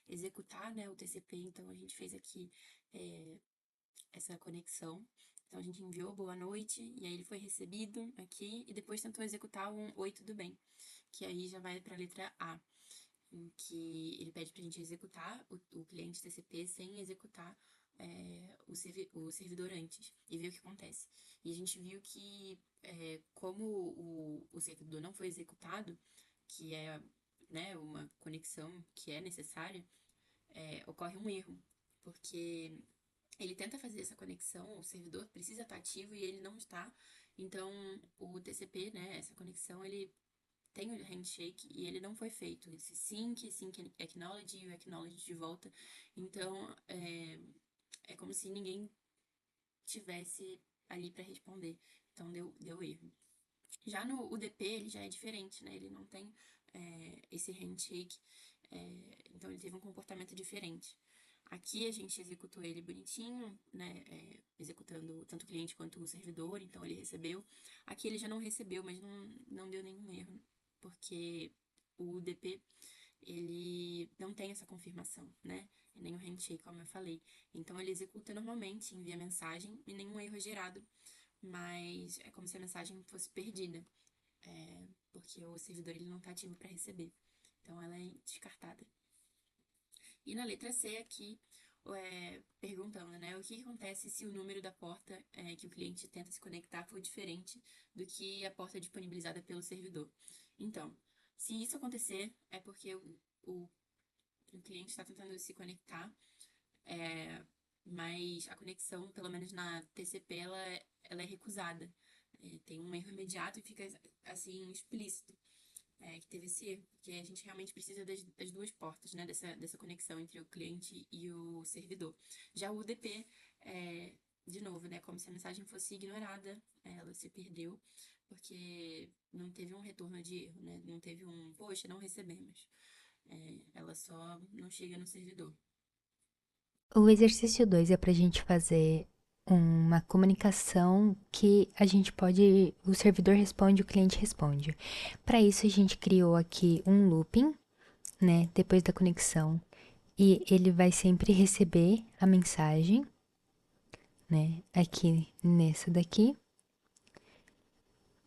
executar, né, o TCP, então a gente fez aqui essa conexão. Então a gente enviou boa noite, e aí ele foi recebido aqui, e depois tentou executar um oi, tudo bem, que aí já vai para a letra A, em que ele pede para a gente executar o cliente TCP sem executar o servidor antes, e ver o que acontece. E a gente viu que, como o servidor não foi executado, que é, né, uma conexão que é necessária, ocorre um erro, porque ele tenta fazer essa conexão, o servidor precisa estar ativo e ele não está. Então, o TCP, né, essa conexão, ele tem o handshake e ele não foi feito. Esse sync acknowledge e o acknowledge de volta. Então, é como se ninguém tivesse ali para responder. Então, deu erro. Já no UDP, ele já é diferente, né? Ele não tem esse handshake, então ele teve um comportamento diferente. Aqui a gente executou ele bonitinho, né? Executando tanto o cliente quanto o servidor, então ele recebeu. Aqui ele já não recebeu, mas não deu nenhum erro, porque o UDP, ele não tem essa confirmação, né? Nem o handshake, como eu falei. Então ele executa normalmente, envia mensagem e nenhum erro é gerado, mas é como se a mensagem fosse perdida, porque o servidor ele não está ativo para receber. Então ela é descartada. E na letra C aqui, perguntando, né, o que acontece se o número da porta que o cliente tenta se conectar for diferente do que a porta disponibilizada pelo servidor. Então, se isso acontecer, é porque o cliente está tentando se conectar, mas a conexão, pelo menos na TCP, ela é recusada. Tem um erro imediato e fica assim explícito que teve esse erro, porque a gente realmente precisa das duas portas, né, dessa conexão entre o cliente e o servidor. Já o UDP, de novo, né, como se a mensagem fosse ignorada, ela se perdeu, porque não teve um retorno de erro, né, não teve poxa, não recebemos. Ela só não chega no servidor. O exercício 2 é para a gente fazer uma comunicação que a gente pode. O servidor responde, o cliente responde. Para isso, a gente criou aqui um looping, né? Depois da conexão. E ele vai sempre receber a mensagem, né? Aqui nessa daqui.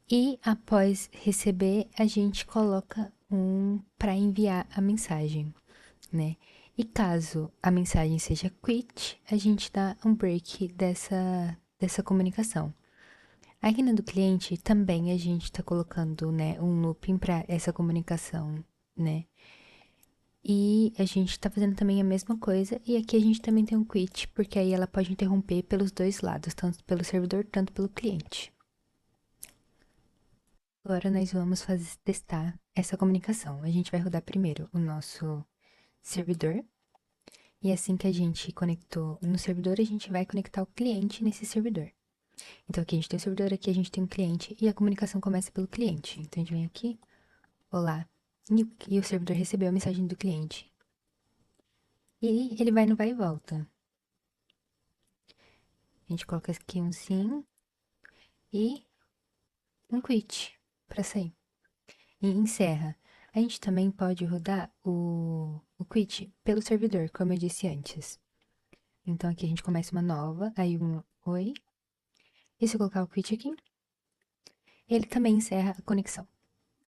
E após receber, a gente coloca um para enviar a mensagem, né? E caso a mensagem seja quit, a gente dá um break dessa comunicação. Aqui no do cliente também a gente está colocando, né, um looping para essa comunicação, né? E a gente está fazendo também a mesma coisa, e aqui a gente também tem um quit, porque aí ela pode interromper pelos dois lados, tanto pelo servidor, tanto pelo cliente. Agora nós vamos testar essa comunicação. A gente vai rodar primeiro o nosso servidor. E assim que a gente conectou no servidor, a gente vai conectar o cliente nesse servidor. Então aqui a gente tem o servidor, aqui a gente tem um cliente e a comunicação começa pelo cliente. Então a gente vem aqui, olá, e o servidor recebeu a mensagem do cliente. E ele vai no vai e volta. A gente coloca aqui um sim e um quit para sair. E encerra. A gente também pode rodar o quit pelo servidor, como eu disse antes. Então aqui a gente começa uma nova, aí um oi. E se eu colocar o quit aqui, ele também encerra a conexão.